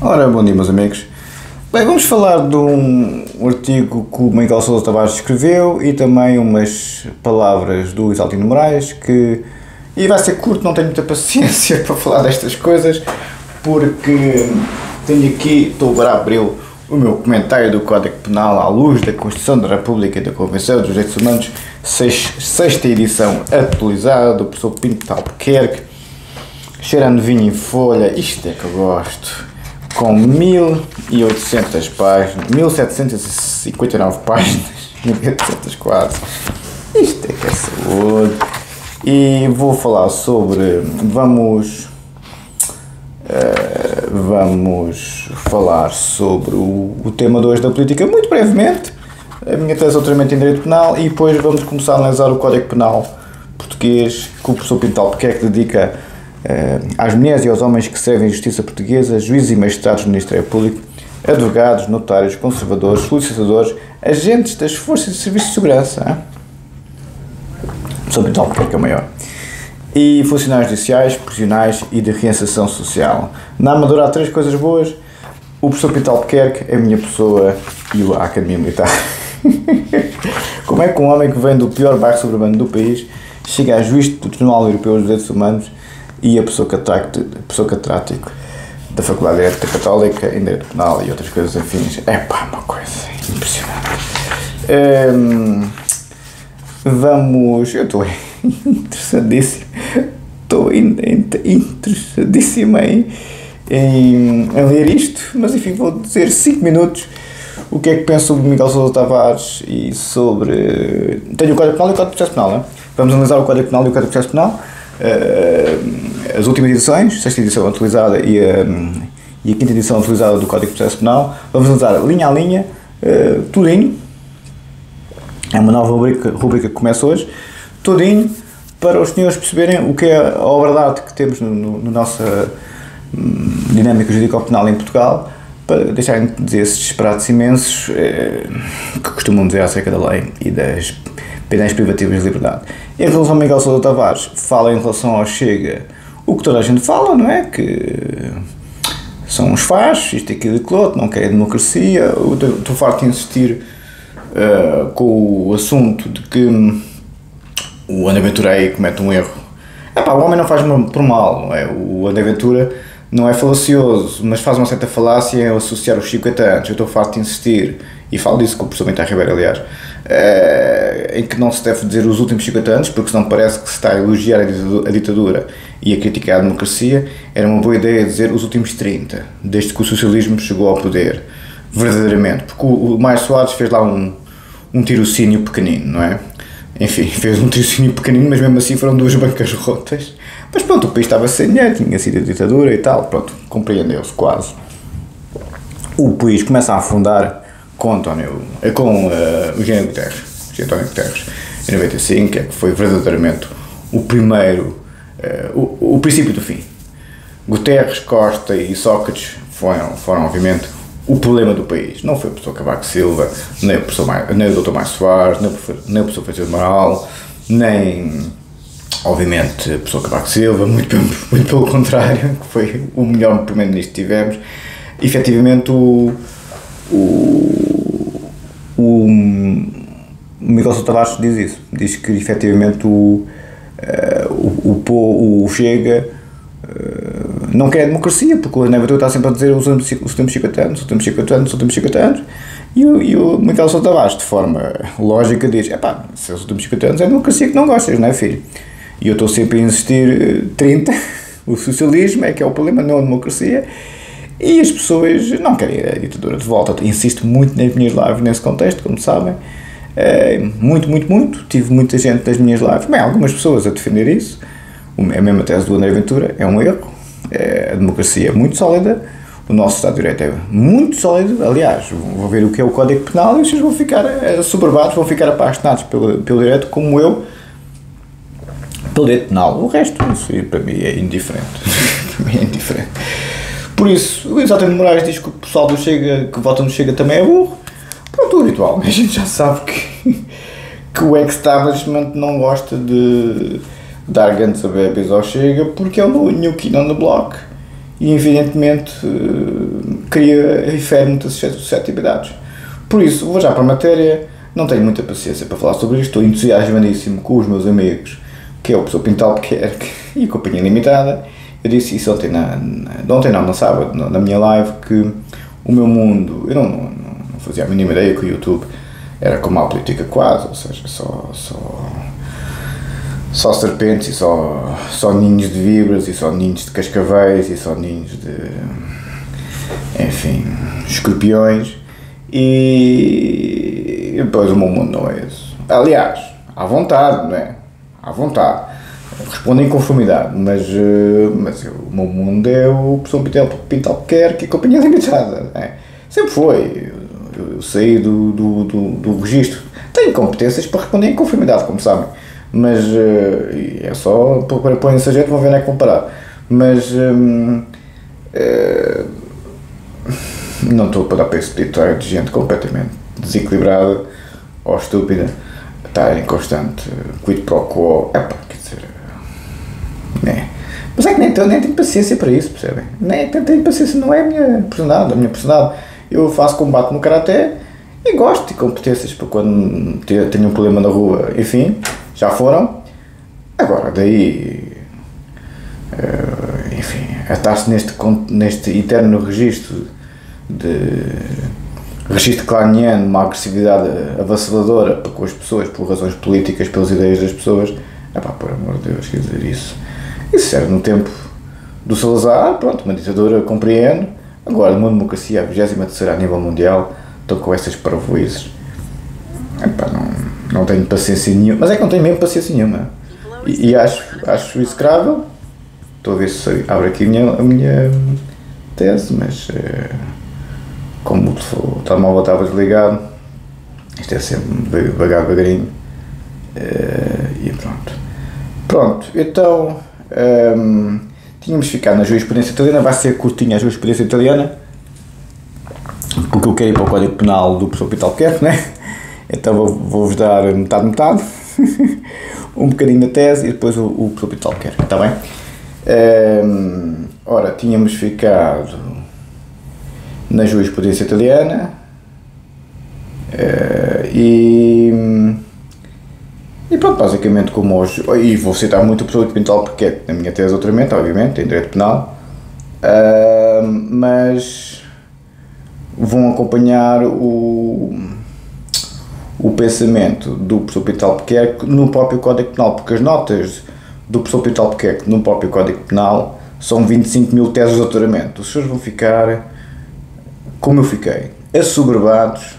Ora, bom dia, meus amigos. Bem, vamos falar de um artigo que o Miguel Sousa Tavares escreveu e também umas palavras do Isaltino Moraes e vai ser curto, não tenho muita paciência para falar destas coisas, porque tenho aqui, estou agora a abrir o meu comentário do Código Penal à luz da Constituição da República e da Convenção dos Direitos Humanos, sexta edição atualizada, do professor Pinto de Albuquerque, cheirando vinho em folha, isto é que eu gosto, com 1800 páginas, 1759 páginas, 1800 quase, isto é que é saúde, e vou falar sobre, vamos falar sobre o tema 2 da política, muito brevemente, a minha tese é doutoramento em Direito Penal, e depois vamos começar a analisar o Código Penal português, que o professor Pinto de Albuquerque dedica às mulheres e aos homens que servem a justiça portuguesa, juízes e magistrados do Ministério Público, advogados, notários, conservadores, solicitadores, agentes das forças de serviço de segurança, sobre tal porque é o maior, e funcionários judiciais, prisionais e de reinserção social. Na Amadora há 3 coisas boas: o professor Pinto Albuquerque, a minha pessoa e a Academia Militar. Como é que um homem que vem do pior bairro suburbano do país chega a juiz do Tribunal Europeu dos Direitos Humanos e a pessoa catedrático da Faculdade de Direito Católica em Direito Penal e outras coisas afins? É pá, uma coisa impressionante. Eu estou interessadíssimo em ler isto, mas enfim, vou dizer 5 minutos o que é que penso sobre Miguel Sousa Tavares e sobre... Tenho o Código Penal e o Código de Processo Penal, não é? Vamos analisar o Código Penal e o Código de Processo Penal, as últimas edições, a sexta edição atualizada e a quinta edição atualizada do Código de Processo Penal. Vamos analisar linha a linha, tudinho. É uma nova rubrica que começa hoje, tudinho, para os senhores perceberem o que é a obra de arte que temos na nossa dinâmica jurídico-penal em Portugal, para deixarem de dizer esses disparates imensos que costumam dizer acerca da lei e das penas privativas de liberdade. Em relação ao Miguel Sousa Tavares, fala em relação ao Chega o que toda a gente fala, não é? Que são uns fachos, isto e aquilo e aquilo outro, não querem democracia. Estou farto de insistir com o assunto de que o André Ventura aí comete um erro. O homem não faz por mal, não é? O André Ventura não é falacioso, mas faz uma certa falácia em associar os 50 anos. Eu estou farto de insistir, e falo disso com o professor Mentar Ribeiro, aliás, em que não se deve dizer os últimos 50 anos, porque senão parece que se está a elogiar a ditadura e a criticar a democracia. Era uma boa ideia dizer os últimos 30, desde que o socialismo chegou ao poder, verdadeiramente, porque o Mário Soares fez lá um tirocínio pequenino, não é? Enfim, fez um tirocínio pequenino, mas mesmo assim foram 2 bancas rotas. Mas pronto, o país estava sem dinheiro, tinha sido a ditadura e tal, pronto, compreendeu-se quase. O país começa a afundar com o Eugênio Guterres, António Guterres, em 95, que foi verdadeiramente o primeiro, o princípio do fim. Guterres, Costa e Sócrates foram obviamente o problema do país. Não foi o professor Cavaco Silva, nem o Dr. Mário Soares, nem o professor Francisco Moral, nem, obviamente, o professor Cavaco Silva, muito pelo contrário, que foi o melhor primeiro-ministro que tivemos. Efetivamente, o Miguel Sousa Tavares diz isso, diz que efetivamente o Chega não quer democracia, porque o André Ventura está sempre a dizer os últimos 50 anos, e o Miguel Sousa Tavares, de forma lógica, diz: se os últimos 50 anos é a democracia que não gostas, não é, filho? E eu estou sempre a insistir 30, o socialismo é que é o problema, não a democracia, e as pessoas não querem a ditadura de volta. Eu insisto muito nas minhas lives nesse contexto, como sabem, muito, tive muita gente nas minhas lives, algumas pessoas a defender isso. A mesma tese do André Ventura é um erro. A democracia é muito sólida, o nosso Estado de Direito é muito sólido. Aliás, vou ver o que é o Código Penal e vocês vão ficar assoberbados, vão ficar apaixonados pelo direito, como eu pelo direito penal. O resto, isso para mim é indiferente. Para mim é indiferente. Por isso, o Isaltino Moraes diz que o pessoal do Chega, que vota no Chega, também é burro. Pronto, o habitual. A gente já sabe que o establishment não gosta de dar grandes abébias ao Chega, porque é o new kid on the block e evidentemente refere muitas suscetibilidades. Por isso, vou já para a matéria, não tenho muita paciência para falar sobre isto, estou entusiasmadíssimo com os meus amigos, que é o Pessoa Pinto Albuquerque e a Companhia Limitada. Eu disse isso ontem, no sábado, na minha live, que o meu mundo, eu não fazia a mínima ideia que o YouTube era como a política quase, ou seja, só serpentes e só ninhos de víboras e só ninhos de cascavéis e só ninhos de, enfim, escorpiões, e depois o meu mundo não é esse. Aliás, à vontade, não é? À vontade. Respondo em conformidade, mas o meu mundo é o Pessoa Pinto Albuquerque e Companhia Limitada. É? Sempre foi. Eu saí do registro. Tenho competências para responder em conformidade, como sabem. Mas é só para pôr essa gente, vão ver onde é que vão parar. Mas não estou para dar para esse peditório de gente completamente desequilibrada ou estúpida, estar em constante quid pro quo. Quer dizer, né? Mas é que nem tenho paciência para isso, percebem? Nem tenho paciência, não é a minha personalidade. Eu faço combate no karaté e gosto de competências para quando tenho um problema na rua, enfim, já foram. Agora, daí, enfim, estar-se neste eterno registro clarniano, uma agressividade avassaladora para com as pessoas, por razões políticas, pelas ideias das pessoas, por amor de Deus, quer dizer, isso era no tempo do Salazar, pronto, uma ditadura, compreendo. Agora, numa democracia, a 23ª a nível mundial, estão com essas parvoízes. Não tenho paciência nenhuma, mas é que não tenho mesmo paciência nenhuma. E acho execrável. Estou a ver se abre aqui a minha tese, mas como o telemóvel estava desligado, isto é sempre devagarinho, e pronto, então tínhamos ficado na jurisprudência italiana. Vai ser curtinha a jurisprudência italiana, porque eu quero ir para o Código Penal do Pessoa Pinto Albuquerque, né? Então vou-vos dar metade, um bocadinho da tese e depois o Pessoa Pinto Albuquerque, está bem? Ora, tínhamos ficado na jurisprudência italiana, e pronto, basicamente como hoje, e vou citar muito o Pessoa Pinto Albuquerque na minha tese doutoramento, obviamente, em Direito Penal, mas vão acompanhar o pensamento do Pessoa Pinto Albuquerque no próprio Código Penal, porque as notas do Pessoa Pinto Albuquerque no próprio Código Penal são 25.000 teses de doutoramento. Os senhores vão ficar, como eu fiquei, assoberbados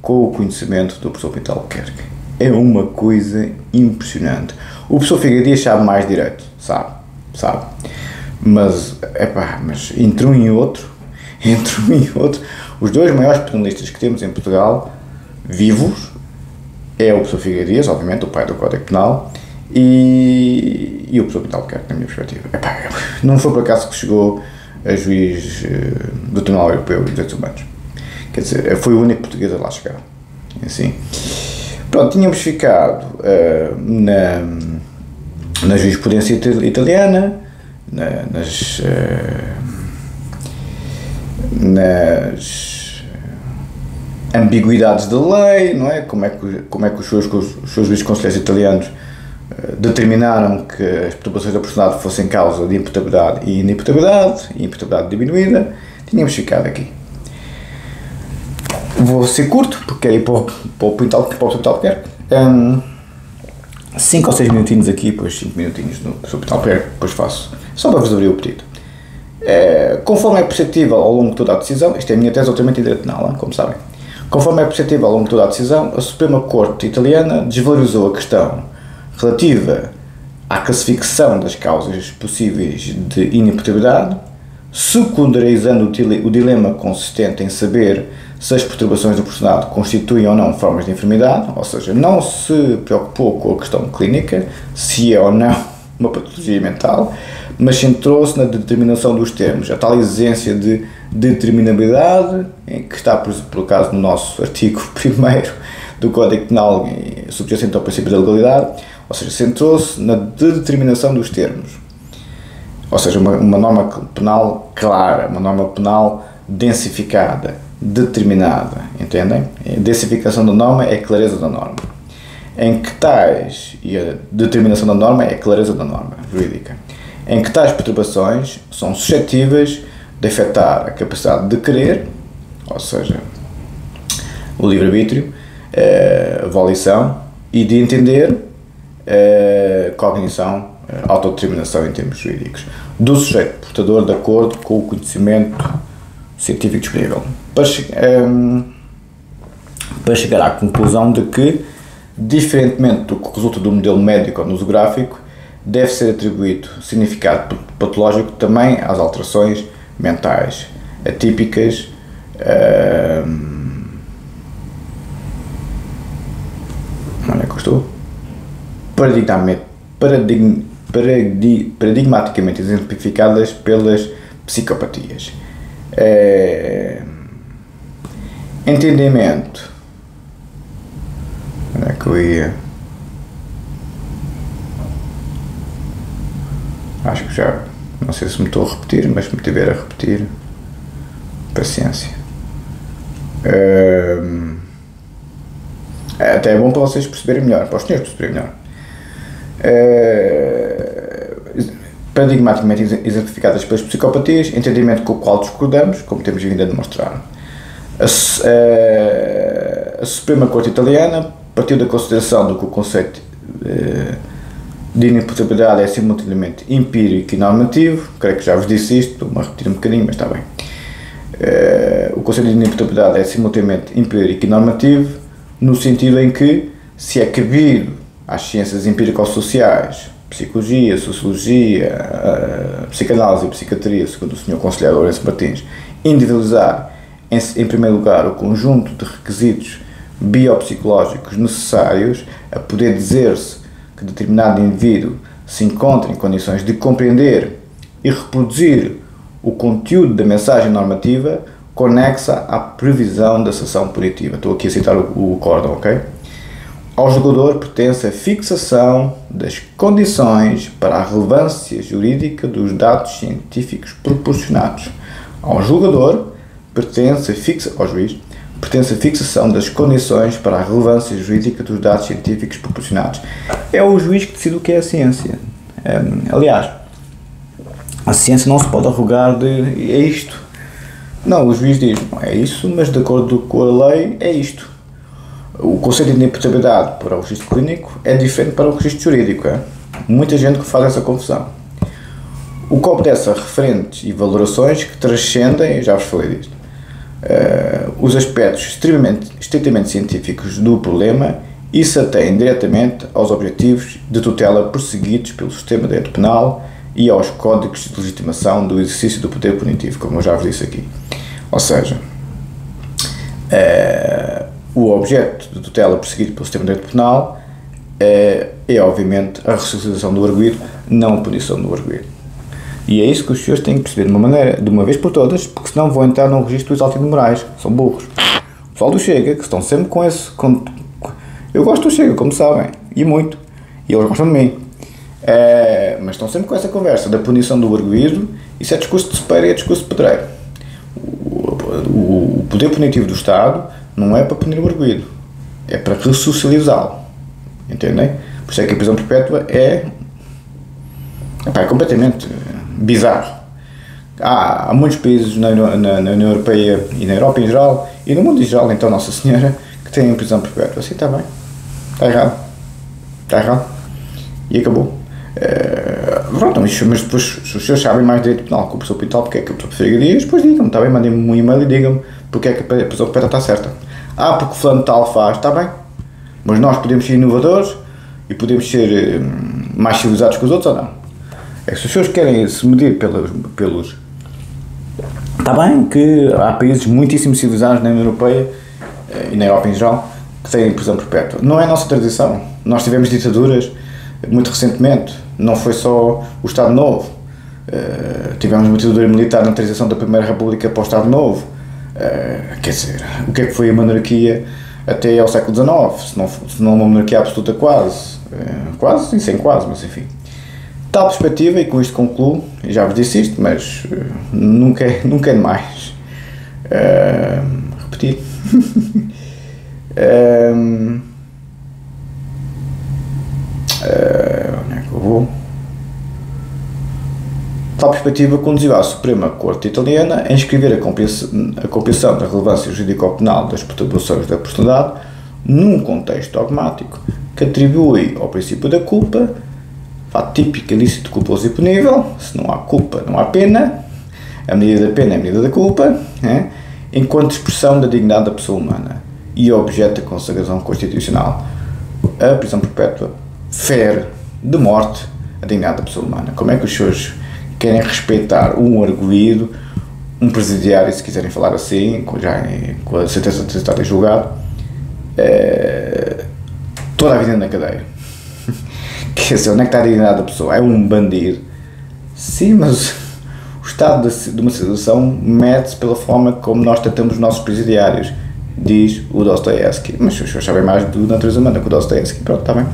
com o conhecimento do Pessoa Pinto Albuquerque. É uma coisa impressionante. O Pessoa Figueiredo sabe mais direito, sabe, mas entre um e outro, os dois maiores penalistas que temos em Portugal, vivos, é o Pessoa Figueiredo, obviamente, o pai do Código Penal, e o Pessoa Pinto Albuquerque, na minha perspectiva. Não foi por acaso que chegou a juiz do Tribunal Europeu de Direitos Humanos. Quer dizer, foi o único português a lá chegar. Assim. Pronto, tínhamos ficado na jurisprudência italiana, nas ambiguidades da lei, não é? Como é que os seus juízes conselheiros italianos determinaram que as perturbações da personalidade fossem causa de imputabilidade e imputabilidade diminuída. Tínhamos ficado aqui. Vou ser curto, porque quero ir para o Pinto Albuquerque. 5 ou 6 minutinhos aqui, depois 5 minutinhos no Pinto Albuquerque, depois faço, só para vos abrir o pedido. Conforme é perceptível ao longo de toda a decisão, isto é a minha tese altamente em Direito Penal, como sabem, conforme é perceptível ao longo de toda a decisão, a Suprema Corte Italiana desvalorizou a questão relativa à classificação das causas possíveis de inimputabilidade, secundarizando o dilema consistente em saber se as perturbações do personalidade constituem ou não formas de enfermidade, ou seja, não se preocupou com a questão clínica, se é ou não uma patologia mental, mas centrou-se na determinação dos termos, a tal exigência de determinabilidade, que está, por acaso, no nosso artigo 1º do Código Penal, subjacente ao princípio da legalidade, ou seja, centrou-se na determinação dos termos. Ou seja, uma norma penal clara, uma norma penal densificada, determinada, entendem? A densificação da norma é a clareza da norma. Em que tais, e a determinação da norma é a clareza da norma jurídica, em que tais perturbações são suscetíveis de afetar a capacidade de querer, ou seja, o livre-arbítrio, a volição, e de entender, cognição, autodeterminação em termos jurídicos, do sujeito portador de acordo com o conhecimento científico disponível, para chegar à conclusão de que, diferentemente do que resulta do modelo médico ou nosográfico, deve ser atribuído significado patológico também às alterações mentais atípicas, onde é que eu estou? Paradigmaticamente exemplificadas pelas psicopatias. Entendimento. Onde é que eu ia? Acho que já, não sei se me estou a repetir, mas se me tiver a repetir, paciência. Até é bom para vocês perceberem melhor, para os senhores perceberem melhor. Paradigmaticamente exemplificadas pelas psicopatias, entendimento com o qual discordamos, como temos vindo a demonstrar. A Suprema Corte Italiana partiu da consideração de que o conceito de inimputabilidade é simultaneamente empírico e normativo. Creio que já vos disse isto, estou-me a repetir um bocadinho, mas está bem. O conceito de inimputabilidade é simultaneamente empírico e normativo, no sentido em que, se é cabido às ciências empírico-sociais, psicologia, sociologia, psicanálise e psiquiatria, segundo o Sr. Conselheiro Lourenço Martins, individualizar, em primeiro lugar, o conjunto de requisitos biopsicológicos necessários a poder dizer-se que determinado indivíduo se encontra em condições de compreender e reproduzir o conteúdo da mensagem normativa conexa à previsão da sanção punitiva. Estou aqui a citar o córdão, ok? Ao julgador pertence a fixação das condições para a relevância jurídica dos dados científicos proporcionados. Ao julgador pertence ao juiz pertence a fixação das condições para a relevância jurídica dos dados científicos proporcionados. É o juiz que decide o que é a ciência. Aliás, a ciência não se pode arrogar de é isto. Não, o juiz diz, não é isso, mas de acordo com a lei é isto. O conceito de inimputabilidade para o registro clínico é diferente para o registro jurídico. Muita gente que faz essa confusão. O que obedece a referentes e valorações que transcendem, já vos falei disto, os aspectos estritamente científicos do problema e se atém diretamente aos objetivos de tutela perseguidos pelo sistema de direito penal e aos códigos de legitimação do exercício do poder punitivo, como eu já vos disse aqui. Ou seja, o objeto de tutela perseguido pelo sistema de direito penal é obviamente a ressocialização do arguido, não a punição do arguido. E é isso que os senhores têm que perceber de uma vez por todas, porque senão vão entrar num registro dos Altinos Morais, são burros. O pessoal do Chega, que estão sempre com esse... Eu gosto do Chega, como sabem, e muito, e eles gostam de mim. Mas estão sempre com essa conversa da punição do arguido, isso é discurso de sepeiro e é discurso de pedreiro. O poder punitivo do Estado não é para punir o arguido, é para ressocializá-lo, entendem? Por isso é que a prisão perpétua é completamente bizarro. Há muitos países na União Europeia e na Europa em geral, e no mundo em geral, então Nossa Senhora, que têm prisão perpétua. Assim está bem, está errado, e acabou. Pronto, mas depois, se os senhores sabem mais direito penal que o professor Pintal, porque é que o professor Figueiredo, depois digam-me, está bem, mandem-me um e-mail e digam-me porque é que a prisão perpétua está certa. Porque o fulano tal faz, está bem, mas nós podemos ser inovadores e podemos ser mais civilizados que os outros ou não? É que se os senhores querem se medir pelos... Está bem que há países muitíssimo civilizados na União Europeia e na Europa em geral que têm prisão perpétua. Não é a nossa tradição. Nós tivemos ditaduras muito recentemente. Não foi só o Estado Novo. Tivemos uma ditadura militar na transição da Primeira República para o Estado Novo. Quer dizer, o que é que foi a monarquia até ao século XIX? Se não uma monarquia absoluta quase. Quase, sem quase, mas enfim. Tal perspectiva, e com isto concluo, já vos disse isto, mas nunca é demais. Repetir. Onde é que eu vou? Tal perspectiva conduziu à Suprema Corte Italiana a inscrever a compreensão da relevância jurídico-penal das perturbações da personalidade num contexto dogmático que atribui ao princípio da culpa, fato típico, ilícito, culposo e punível. Se não há culpa, não há pena. A medida da pena é a medida da culpa, enquanto expressão da dignidade da pessoa humana e objeto da consagração constitucional. A prisão perpétua fere de morte a dignidade da pessoa humana. Como é que os senhores querem respeitar um arguido, um presidiário, se quiserem falar assim, com a sentença de estar julgado, toda a vida na cadeia? Quer dizer, onde é que está a dignidade da pessoa? É um bandido. Sim, mas o estado de uma situação mede-se pela forma como nós tratamos os nossos presidiários, diz o Dostoiévski. Mas os senhores sabem mais de natureza humana que o Dostoiévski. Pronto, está bem.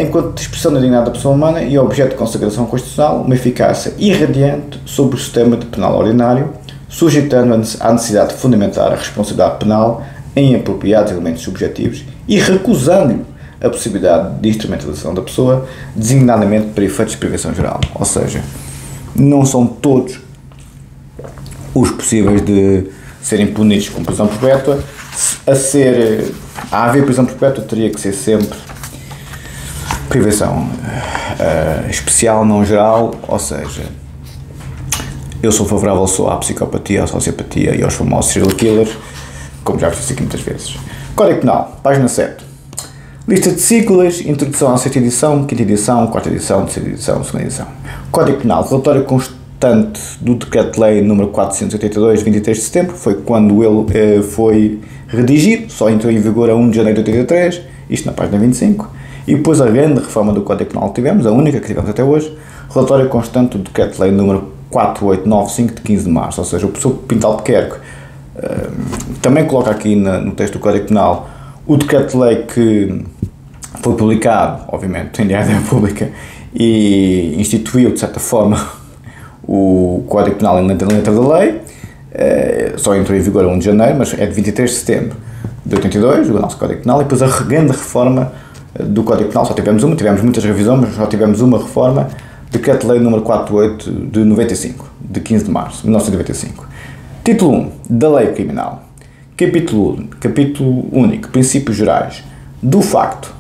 Enquanto expressão da dignidade da pessoa humana e objeto de consagração constitucional, uma eficácia irradiante sobre o sistema de penal ordinário, sujeitando à necessidade de fundamentar a responsabilidade penal em apropriados elementos subjetivos e recusando a possibilidade de instrumentalização da pessoa, designadamente para efeitos de prevenção geral. Ou seja, não são todos os possíveis de serem punidos com prisão perpétua. A haver prisão perpétua teria que ser sempre privação especial, não geral, ou seja, eu sou favorável só à psicopatia, à sociopatia e aos famosos serial killers, como já disse aqui muitas vezes. Código Penal, página 7. Lista de siglas, introdução à sexta edição, quinta edição, quarta edição, terceira edição, segunda edição. Código Penal, relatório constante do Decreto-Lei nº 482, 23 de setembro, foi quando ele foi redigido, só entrou em vigor a 1 de janeiro de 83, isto na página 25. E depois a grande reforma do Código Penal que tivemos, a única que tivemos até hoje, relatório constante do Decreto-Lei nº 4895 de 15 de março, ou seja, o professor Pinto Albuquerque também coloca aqui no texto do Código Penal o Decreto-Lei que foi publicado, obviamente, em Diário da República e instituiu, de certa forma, o Código Penal em letra da lei, só entrou em vigor a 1 de janeiro, mas é de 23 de setembro de 82, o nosso Código Penal, e depois a grande reforma do Código Penal, só tivemos muitas revisões, mas só tivemos uma reforma, Decreto-Lei nº 48 de 95, de 15 de março de 1995. Título 1, da Lei Criminal. Capítulo único, Princípios Gerais do Facto,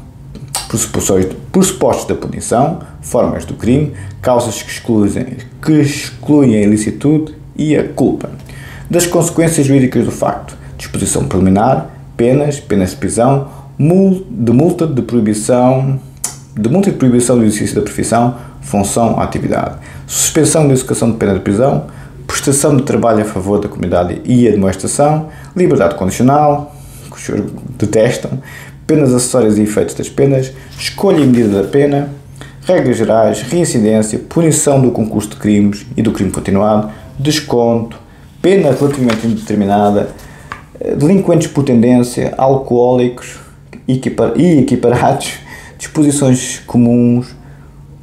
pressupostos da punição, formas do crime, causas que excluem a ilicitude e a culpa. Das consequências jurídicas do facto, disposição preliminar, penas de prisão, de multa de proibição do exercício da profissão, função, atividade, suspensão da execução de pena de prisão, prestação de trabalho a favor da comunidade e admoestação, liberdade condicional, que os senhores detestam, penas acessórias e efeitos das penas, escolha e medida da pena, regras gerais, reincidência, punição do concurso de crimes e do crime continuado, desconto, pena relativamente indeterminada, delinquentes por tendência, alcoólicos e equiparados, disposições comuns,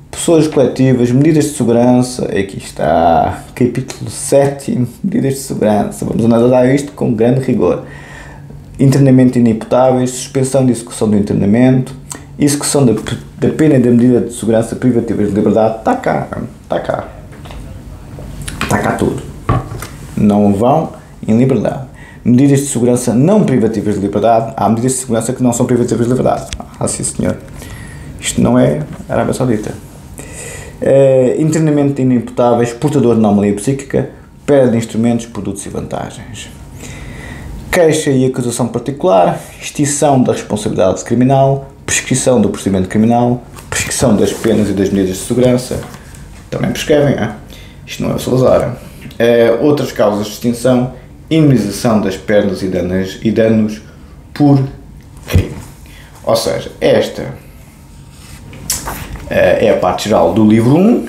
pessoas coletivas, medidas de segurança, aqui está, capítulo 7, medidas de segurança, vamos analisar isto com grande rigor. Internamento inimputáveis, suspensão de execução do internamento, execução da pena e da medida de segurança privativas de liberdade, está cá tudo. Não vão em liberdade. Medidas de segurança não privativas de liberdade, há medidas de segurança que não são privativas de liberdade. Ah, sim senhor. Isto não é Arábia Saudita. Internamento inimputáveis, portador de anomalia psíquica, perda de instrumentos, produtos e vantagens. Queixa e acusação particular, extinção da responsabilidade criminal, prescrição do procedimento criminal, prescrição das penas e das medidas de segurança, também prescrevem, isto não é o Salazar. Outras causas de extinção, indemnização das perdas e danos por crime. Ou seja, esta é a parte geral do livro 1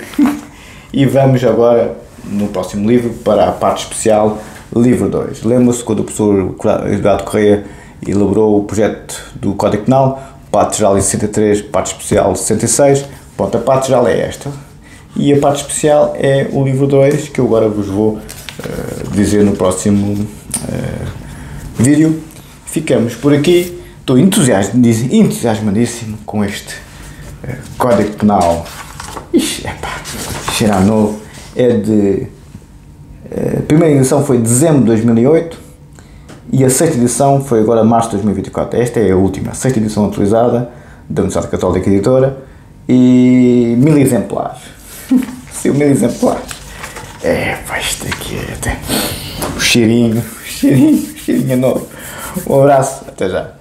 e vamos agora, no próximo livro, para a parte especial, livro 2. Lembra-se quando o professor Eduardo Correia elaborou o projeto do Código Penal, parte geral em 63, parte especial em 66. Pronto, a parte geral é esta. E a parte especial é o livro 2, que eu agora vos vou dizer no próximo vídeo. Ficamos por aqui. Estou entusiasmadíssimo com este Código Penal. Ixi, cheira a novo. É de... a primeira edição foi dezembro de 2008 e a sexta edição foi agora março de 2024. Esta é a última, a sexta edição atualizada da Universidade Católica Editora e 1000 exemplares. Sim, 1000 exemplares. Isto aqui é até... o cheirinho é novo. Um abraço, até já.